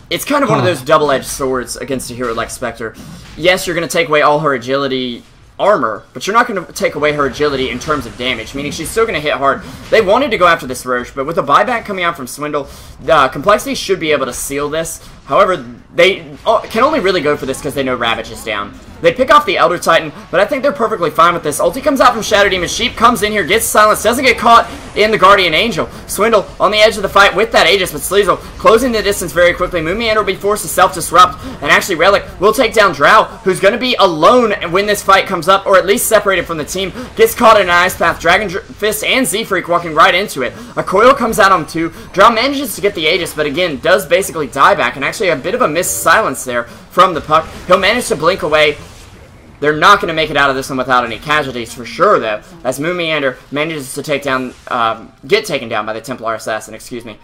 It's kind of one of those double-edged swords against a hero like Spectre. Yes, you're going to take away all her agility armor, but you're not going to take away her agility in terms of damage, meaning she's still going to hit hard. They wanted to go after this Roche, but with a buyback coming out from Swindle, Complexity should be able to seal this. However, they can only really go for this because they know Ravage is down. They pick off the Elder Titan, but I think they're perfectly fine with this. Ulti comes out from Shadow Demon. Sheep comes in here, gets silenced, doesn't get caught in the Guardian Angel. Swindle on the edge of the fight with that Aegis, but Sleazel closing the distance very quickly. Moonmeander will be forced to self-disrupt, and actually Relic will take down Drow, who's going to be alone when this fight comes up, or at least separated from the team. Gets caught in an Ice Path. Dragon Fist and Z-Freak walking right into it. A CoL comes out on 2. Drow manages to get the Aegis, but again, does basically die back, and actually a bit of a missed silence there from the Puck. He'll manage to blink away. They're not going to make it out of this one without any casualties for sure, though, as Moonmeander manages to get taken down by the Templar Assassin, excuse me.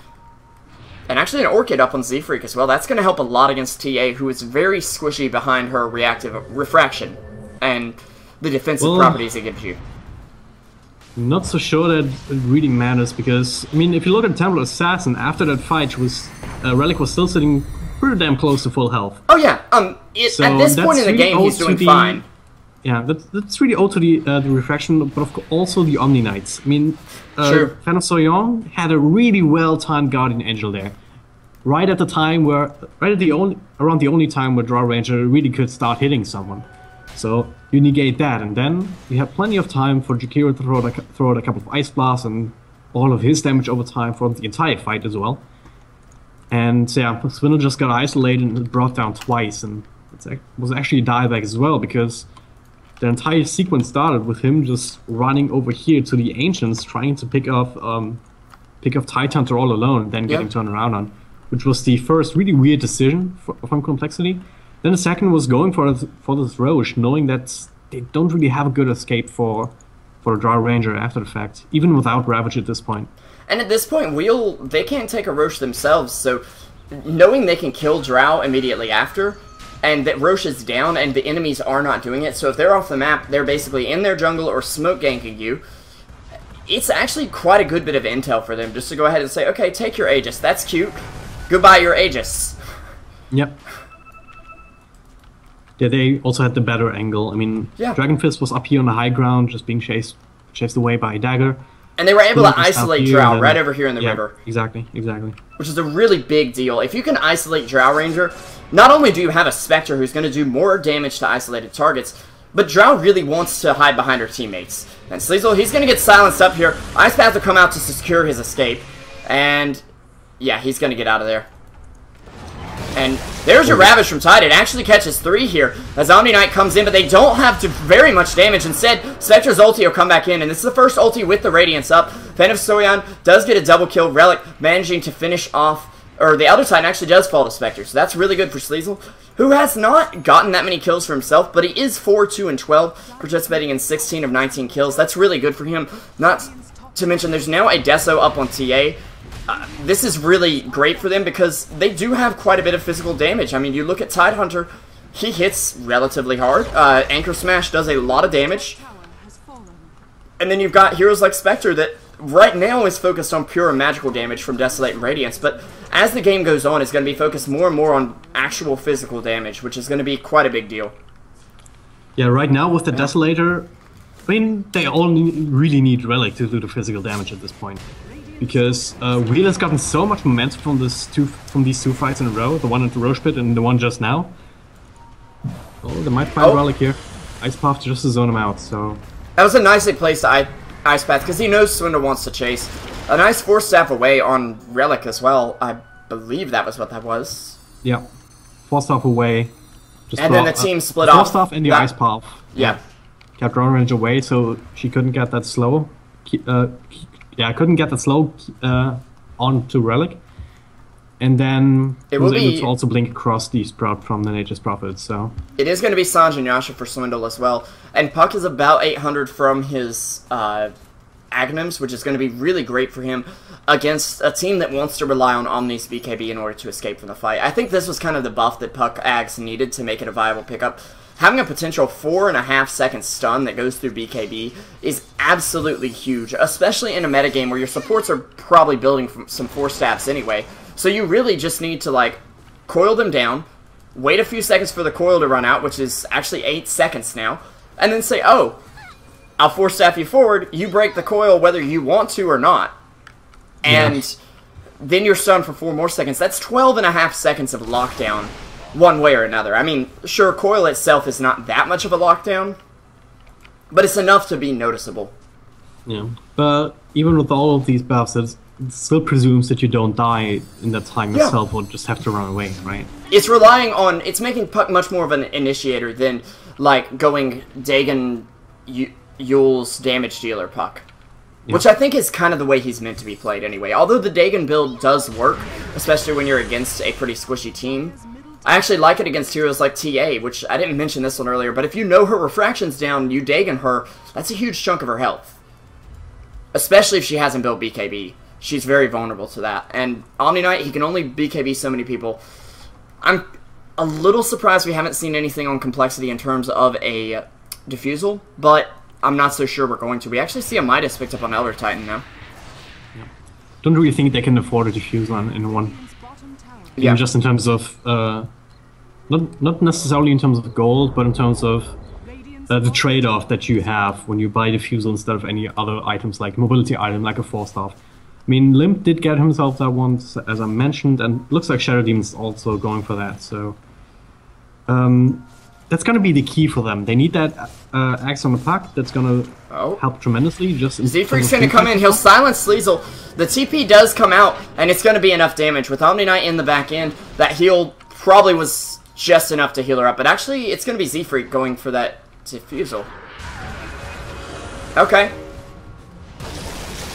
And actually an Orchid up on Z-Freak as well. That's going to help a lot against TA, who is very squishy behind her reactive refraction and the defensive properties it gives you. Not so sure that it really matters, because, I mean, if you look at Templar Assassin, after that fight, Relic was still sitting pretty damn close to full health. Oh yeah, at this point in the game, he's doing fine. Yeah, that's really owed to the refraction, but also the Omni Knights. I mean, sure. Fan of Soyon had a really well-timed Guardian Angel there, around the only time where Draw Ranger really could start hitting someone. So you negate that, and then you have plenty of time for Jakiro to throw out a couple of Ice Blasts and all of his damage over time for the entire fight as well. And yeah, Swindle just got isolated and brought down twice, and it was actually a dieback as well, because the entire sequence started with him just running over here to the Ancients, trying to pick off Tidehunter all alone, and then getting turned around on, which was the first really weird decision from Complexity. Then the second was going for this Roche, knowing that they don't really have a good escape for a Draw Ranger after the fact, even without Ravage at this point. And at this point, they can't take a Roche themselves, so knowing they can kill Drow immediately after, and that Roche is down and the enemies are not doing it, so if they're off the map, they're basically in their jungle or smoke ganking you. It's actually quite a good bit of intel for them, just to go ahead and say, okay, take your Aegis, that's cute. Goodbye your Aegis. Yep. Yeah, they also had the better angle. I mean, Dragon Fist was up here on the high ground, just being chased away by a dagger. And they were able to isolate Drow right over here in the river. Exactly. Which is a really big deal. If you can isolate Drow Ranger, not only do you have a Spectre who's going to do more damage to isolated targets, but Drow really wants to hide behind her teammates. And Sleazel, he's going to get silenced up here. Ice Path will come out to secure his escape. And yeah, he's going to get out of there. And there's your Ravage from Tide. It actually catches 3 here as Omni Knight comes in, but they don't have very much damage. Instead, Spectre's ulti will come back in, and this is the first ulti with the Radiance up. Fan of Soyon does get a double kill. Relic managing to finish off, or the Elder Titan actually does fall to Spectre, so that's really good for Sleazel, who has not gotten that many kills for himself, but he is 4, 2, and 12, participating in 16 of 19 kills. That's really good for him. Not to mention, there's now a Deso up on TA. This is really great for them because they do have quite a bit of physical damage. I mean, you look at Tidehunter, he hits relatively hard. Anchor Smash does a lot of damage. And then you've got heroes like Spectre that right now is focused on pure magical damage from Desolate and Radiance, but as the game goes on, it's going to be focused more and more on actual physical damage, which is going to be quite a big deal. Yeah, right now with the Desolator, I mean, they all really need Relic to do the physical damage at this point. Because Wheel has gotten so much momentum from these two fights in a row, the one at the Roche Pit and the one just now. Oh, they might find Relic here. Ice Path just to zone him out, so... That was a nicely placed Ice Path, because he knows Swindle wants to chase. A nice Force Staff away on Relic as well. I believe that was what that was. Yeah. Force Staff away. Just and then the team split off. Force Staff and the Ice Path. Yeah. Kept Dragon Ranger away, so she couldn't get that slow. I couldn't get that slow onto Relic. And then it was able to also blink across the Sprout from the Nature's Prophet, so... It is going to be Sanj and Yasha for Swindle as well. And Puck is about 800 from his Aghanims, which is going to be really great for him against a team that wants to rely on Omni's BKB in order to escape from the fight. I think this was kind of the buff that Puck Ags needed to make it a viable pickup. Having a potential 4.5 second stun that goes through BKB is absolutely huge, especially in a metagame where your supports are probably building from some 4 staffs anyway. So you really just need to, like, coil them down, wait a few seconds for the coil to run out, which is actually 8 seconds now, and then say, oh, I'll 4-staff you forward, you break the coil whether you want to or not. And then you're stunned for 4 more seconds. That's 12.5 seconds of lockdown, one way or another. I mean, sure, coil itself is not that much of a lockdown, but it's enough to be noticeable. Yeah, but even with all of these buffs, it still presumes that you don't die in that time yourself or just have to run away, right? It's relying on... It's making Puck much more of an initiator than, like, going Dagon Yule's damage dealer Puck. Yeah. Which I think is kind of the way he's meant to be played anyway. Although the Dagon build does work, especially when you're against a pretty squishy team. I actually like it against heroes like TA, which I didn't mention this one earlier, but if you know her refraction's down, you Dagon her, that's a huge chunk of her health. Especially if she hasn't built BKB. She's very vulnerable to that. And Omni Knight, he can only BKB so many people. I'm a little surprised we haven't seen anything on complexity in terms of a diffusal, but I'm not so sure we're going to. We actually see a Midas picked up on Elder Titan now. Yeah. Don't really think they can afford a diffusal in one. Yeah. Just in terms of, not necessarily in terms of gold, but in terms of the trade-off that you have when you buy diffusal instead of any other items like mobility item, like a 4-staff. I mean, Limp did get himself that once, as I mentioned, and looks like Shadow Demon's also going for that, so... that's gonna be the key for them. They need that axe on the puck. That's gonna help tremendously. Just Z-Freak's gonna come in. He'll silence Sleazel. The TP does come out, and it's gonna be enough damage. With Omni Knight in the back end, that heal probably was just enough to heal her up. But actually, it's gonna be Z-Freak going for that diffusal. Okay.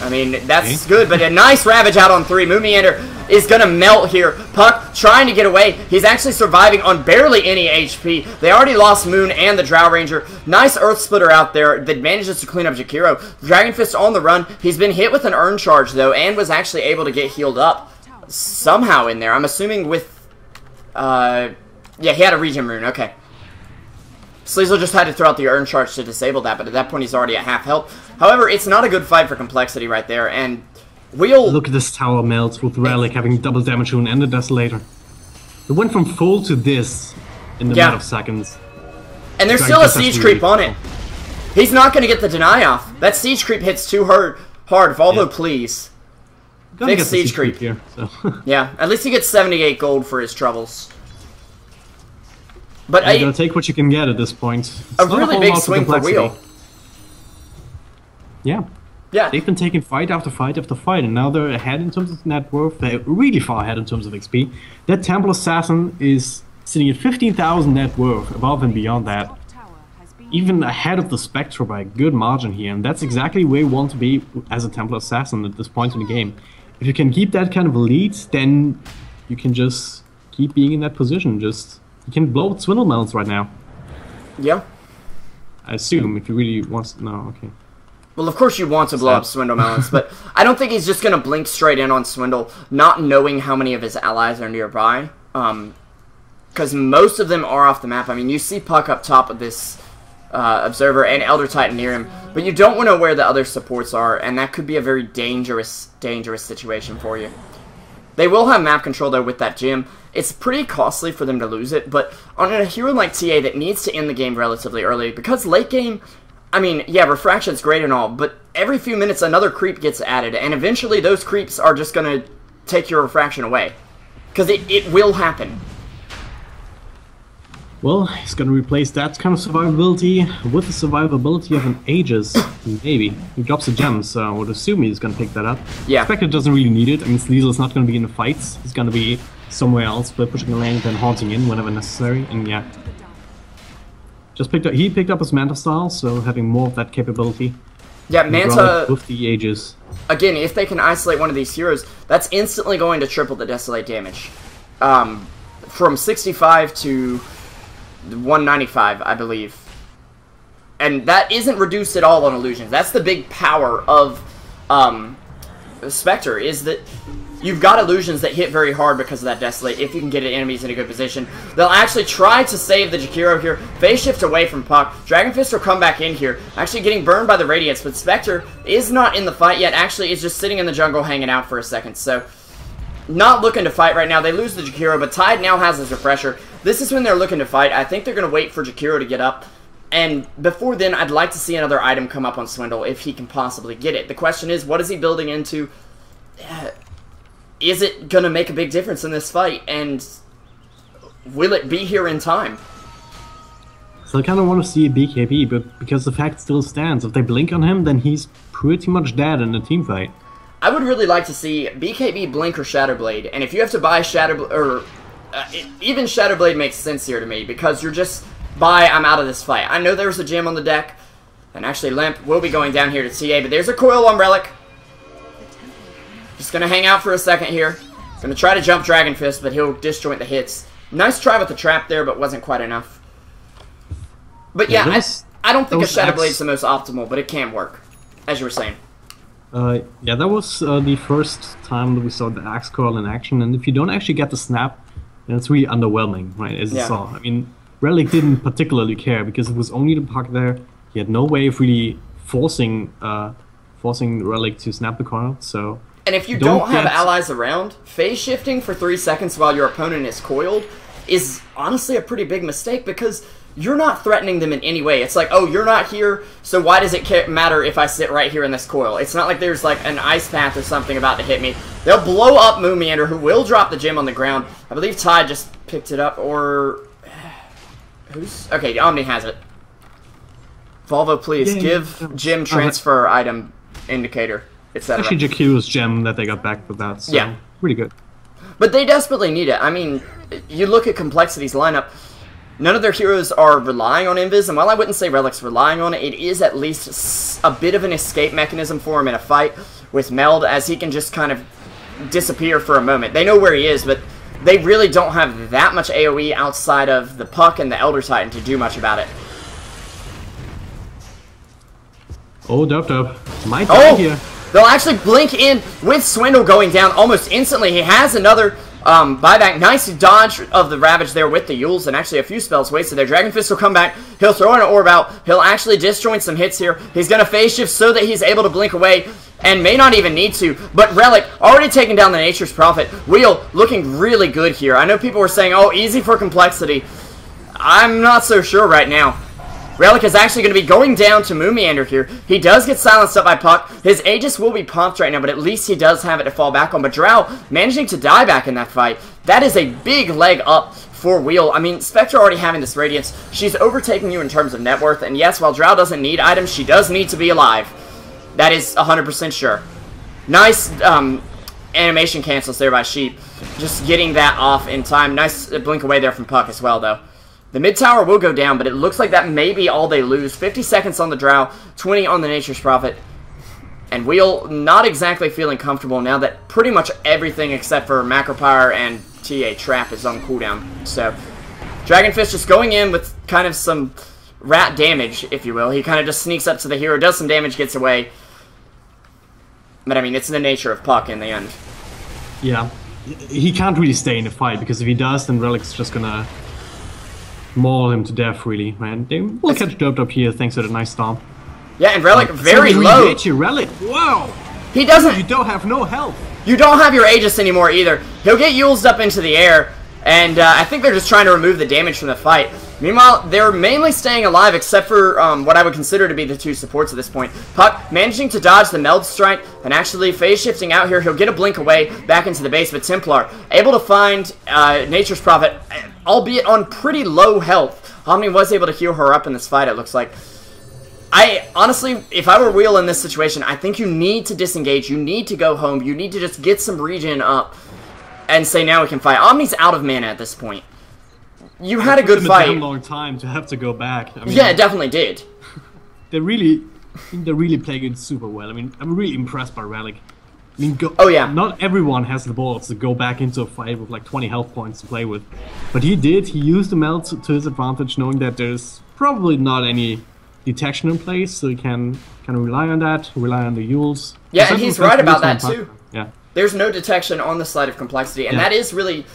I mean, that's good, but a nice Ravage out on 3. Moomiander is going to melt here. Puck trying to get away. He's actually surviving on barely any HP. They already lost Moon and the Drow Ranger. Nice Earth Splitter out there that manages to clean up Jakiro. Dragon Fist on the run. He's been hit with an Urn Charge, though, and was actually able to get healed up somehow in there. I'm assuming with... yeah, he had a Regen Rune. Okay. Sleazel just had to throw out the Urn Charge to disable that, but at that point he's already at half health. However, it's not a good fight for complexity right there, and we'll... Look at this tower melt with Relic having double damage rune and the Desolator. It went from full to this in the matter of seconds. And there's still a siege creep on it. He's not going to get the deny off. That siege creep hits too hard. Volvo, please. Fix siege creep here. So. Yeah, at least he gets 78 gold for his troubles. But you're gonna take what you can get at this point. It's a really big swing for Wheel. Yeah. Yeah. They've been taking fight after fight after fight, and now they're ahead in terms of net worth. They're really far ahead in terms of XP. That Temple Assassin is sitting at 15,000 net worth, above and beyond that. Even ahead of the Spectre by a good margin here, and that's exactly where you want to be as a Temple Assassin at this point in the game. If you can keep that kind of a lead, then you can just keep being in that position. You can blow with Swindle Melons right now. Yeah. I assume, if you really want to... No, okay. Well, of course you want to blow up Swindle Melons, but I don't think he's just going to blink straight in on Swindle, not knowing how many of his allies are nearby. Because most of them are off the map. I mean, you see Puck up top of this Observer and Elder Titan near him, but you don't want to know where the other supports are, and that could be a very dangerous situation for you. They will have map control, though, with that gym. It's pretty costly for them to lose it, but on a hero like TA that needs to end the game relatively early, because late game, I mean, yeah, Refraction's great and all, but every few minutes another creep gets added, and eventually those creeps are just going to take your Refraction away. Because it will happen. Well, he's going to replace that kind of survivability with the survivability of an Aegis, maybe. He drops a gem, so I would assume he's going to pick that up. Yeah. Spectre doesn't really need it. I mean, Sleazel's not going to be in the fights. He's going to be somewhere else, but pushing the lane and haunting in whenever necessary, and yeah. He picked up his Manta style, so having more of that capability. Yeah, Manta... With the Aegis. Again, if they can isolate one of these heroes, that's instantly going to triple the Desolate damage. From 65 to 195, I believe. And that isn't reduced at all on illusions. That's the big power of Spectre, is that you've got illusions that hit very hard because of that Desolate. If you can get enemies in a good position, they'll actually try to save the Jakiro here. Phase shift away from Puck. Dragon Fist will come back in here, actually getting burned by the Radiance, but Spectre is not in the fight yet. Actually, is just sitting in the jungle hanging out for a second. So, not looking to fight right now. They lose the Jakiro, but Tide now has his refresher. This is when they're looking to fight. I think they're going to wait for Jakiro to get up. And before then, I'd like to see another item come up on Swindle if he can possibly get it. The question is, what is he building into? Is it going to make a big difference in this fight? And will it be here in time? So I kind of want to see a BKB, but because the fact still stands, if they blink on him, then he's pretty much dead in the team fight. I would really like to see BKB, Blink, or Shadowblade. And if you have to buy Shadowblade, or even Shadowblade makes sense here to me, because you're just, I'm out of this fight. I know there's a gem on the deck, and actually Limp will be going down here to TA, but there's a CoL on Relic. Just gonna hang out for a second here. Gonna try to jump Dragon Fist, but he'll disjoint the hits. Nice try with the trap there, but wasn't quite enough. But yeah, I don't think a Shadowblade's the most optimal, but it can work, as you were saying. Yeah, that was the first time that we saw the Axe CoL in action, and if you don't actually get the snap, then it's really underwhelming, right, as you saw. I mean, Relic didn't particularly care, because it was only the Puck there. He had no way of really forcing Relic to snap the CoL, so... And if you don't have allies around, phase shifting for 3 seconds while your opponent is coiled is honestly a pretty big mistake, because you're not threatening them in any way. It's like, oh, you're not here, so why does it matter if I sit right here in this coil? It's not like there's like an ice path or something about to hit me. They'll blow up Moomeander, who will drop the gem on the ground. I believe Tide just picked it up, or... Who's... Okay, Omni has it. Volvo, please, give gem transfer item indicator, etc. Actually, Jakiro's gem that they got back with that, so yeah, pretty good. But they desperately need it. I mean, you look at Complexity's lineup, none of their heroes are relying on Invis, and while I wouldn't say Relic's relying on it, it is at least a bit of an escape mechanism for him in a fight with Meld, as he can just kind of disappear for a moment. They know where he is, but they really don't have that much AoE outside of the Puck and the Elder Titan to do much about it. Oh, Dub might die here. They'll actually blink in with Swindle going down almost instantly. He has another buyback. Nice dodge of the Ravage there with the Yules, and actually a few spells wasted there. Dragon Fist will come back. He'll throw in an orb out. He'll actually disjoint some hits here. He's going to phase shift so that he's able to blink away, and may not even need to. But Relic already taking down the Nature's Prophet. Wheel looking really good here. I know people were saying, oh, easy for Complexity. I'm not so sure right now. Relic is actually going to be going down to Moomeander here. He does get silenced up by Puck. His Aegis will be popped right now, but at least he does have it to fall back on. But Drow managing to die back in that fight. That is a big leg up for Wheel. I mean, Spectre already having this Radiance. She's overtaking you in terms of net worth. And yes, while Drow doesn't need items, she does need to be alive. That is 100% sure. Nice animation cancels there by Sheep. Just getting that off in time. Nice blink away there from Puck as well, though. The mid tower will go down, but it looks like that may be all they lose. 50 seconds on the Drow, 20 on the Nature's Prophet. And Wheel not exactly feeling comfortable now that pretty much everything except for Macropyre and TA Trap is on cooldown. So, Dragon Fist just going in with kind of some rat damage, if you will. He kind of just sneaks up to the hero, does some damage, gets away. But I mean, it's the nature of Puck in the end. Yeah, he can't really stay in the fight, because if he does, then Relic's just gonna maul him to death, really, man. They will catch Dub here thanks to the nice stomp. Yeah, and Relic very low. Relic, wow! He doesn't. You don't have no health. You don't have your Aegis anymore either. He'll get Yulesed up into the air, and I think they're just trying to remove the damage from the fight. Meanwhile, they're mainly staying alive, except for what I would consider to be the two supports at this point. Puck managing to dodge the Meld Strike, and actually phase shifting out here. He'll get a blink away back into the base, but Templar able to find Nature's Prophet, albeit on pretty low health. Omni was able to heal her up in this fight, it looks like. Honestly, if I were Wheel in this situation, I think you need to disengage. You need to go home. You need to just get some regen up and say, now we can fight. Omni's out of mana at this point. You had a good fight. It took a long time to have to go back. I mean, yeah, it definitely did. They're really playing it super well. I mean, I'm really impressed by Relic. I mean, oh yeah. Not everyone has the balls to go back into a fight with like 20 health points to play with, but he did. He used the melt to his advantage, knowing that there's probably not any detection in place, so you can kind of rely on that, rely on the Yules. Yeah, and he's right about that too. Yeah. There's no detection on the side of complexity, and that is really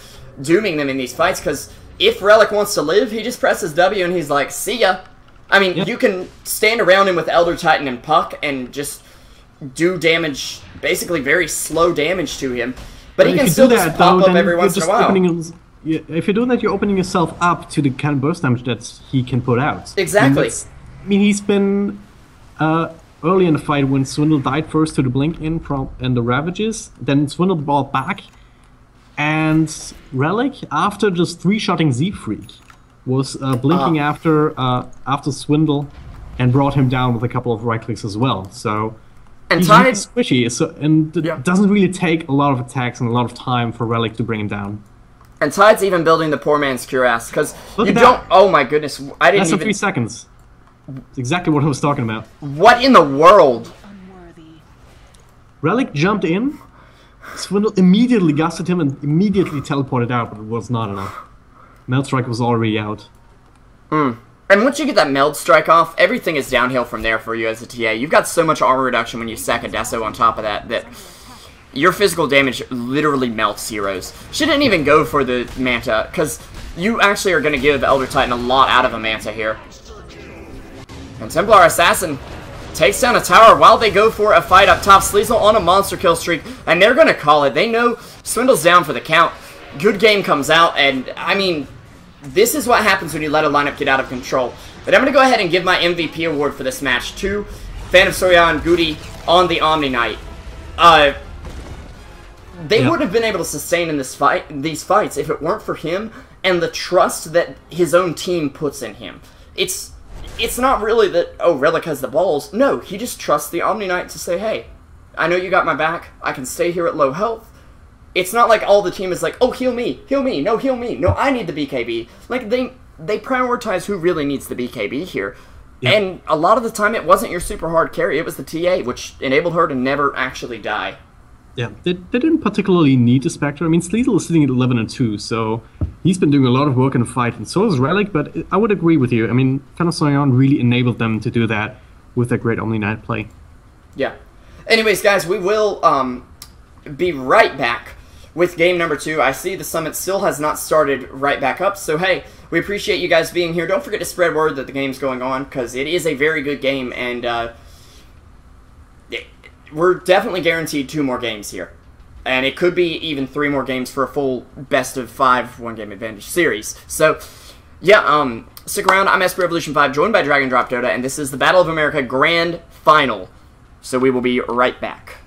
dooming them in these fights, because if Relic wants to live, he just presses W and he's like, see ya. I mean, you can stand around him with Elder Titan and Puck and just do damage, basically very slow damage to him, but he can still just pop up every once in a while. If you're doing that, you're opening yourself up to the kind of burst damage that he can put out. Exactly. I mean, he's been early in the fight when Swindle died first to the Blink in and the Ravages, then Swindle brought back, and Relic, after just 3-shotting Z-Freak, was blinking after Swindle and brought him down with a couple of right clicks as well. So and he's really squishy, and it doesn't really take a lot of attacks and a lot of time for Relic to bring him down. And Tide's even building the poor man's Cuirass, because you don't... Oh my goodness, I didn't even... Less than 3 seconds. That's exactly what I was talking about. What in the world? Relic jumped in, Swindle immediately gusted him and immediately teleported out, but it was not enough. Meld Strike was already out. And once you get that Meld Strike off, everything is downhill from there for you as a TA. You've got so much armor reduction when you stack a Deso on top of that your physical damage literally melts heroes. She didn't even go for the Manta, because you actually are going to give Elder Titan a lot out of a Manta here. And Templar Assassin takes down a tower while they go for a fight up top. Sleazel on a monster kill streak, and they're going to call it. They know Swindle's down for the count. Good game comes out, and I mean, this is what happens when you let a lineup get out of control. But I'm going to go ahead and give my MVP award for this match to Fan of Soya and Goody on the Omni Knight. They would have been able to sustain in these fights if it weren't for him and the trust that his own team puts in him. It's not really that, oh, Relic has the balls. No, he just trusts the Omni Knight to say, hey, I know you got my back. I can stay here at low health. It's not like all the team is like, oh, heal me, no, heal me. No, I need the BKB. Like, they prioritize who really needs the BKB here. Yep. And a lot of the time, it wasn't your super hard carry. It was the TA, which enabled her to never actually die. Yeah, they didn't particularly need the Spectre. I mean, Sleazel is sitting at 11-2, so he's been doing a lot of work in the fight, and so is Relic, but I would agree with you. I mean, Fan of Soya really enabled them to do that with their great Omni Knight play. Yeah. Anyways, guys, we will be right back with game number 2. I see the summit still has not started right back up, so hey, we appreciate you guys being here. Don't forget to spread word that the game's going on, because it is a very good game, and we're definitely guaranteed 2 more games here. And it could be even 3 more games for a full best of 5 one-game advantage series. So, yeah, stick around. I'm SP Revolution 5, joined by DragonDrop Dota, and this is the Battle of America Grand Final. So we will be right back.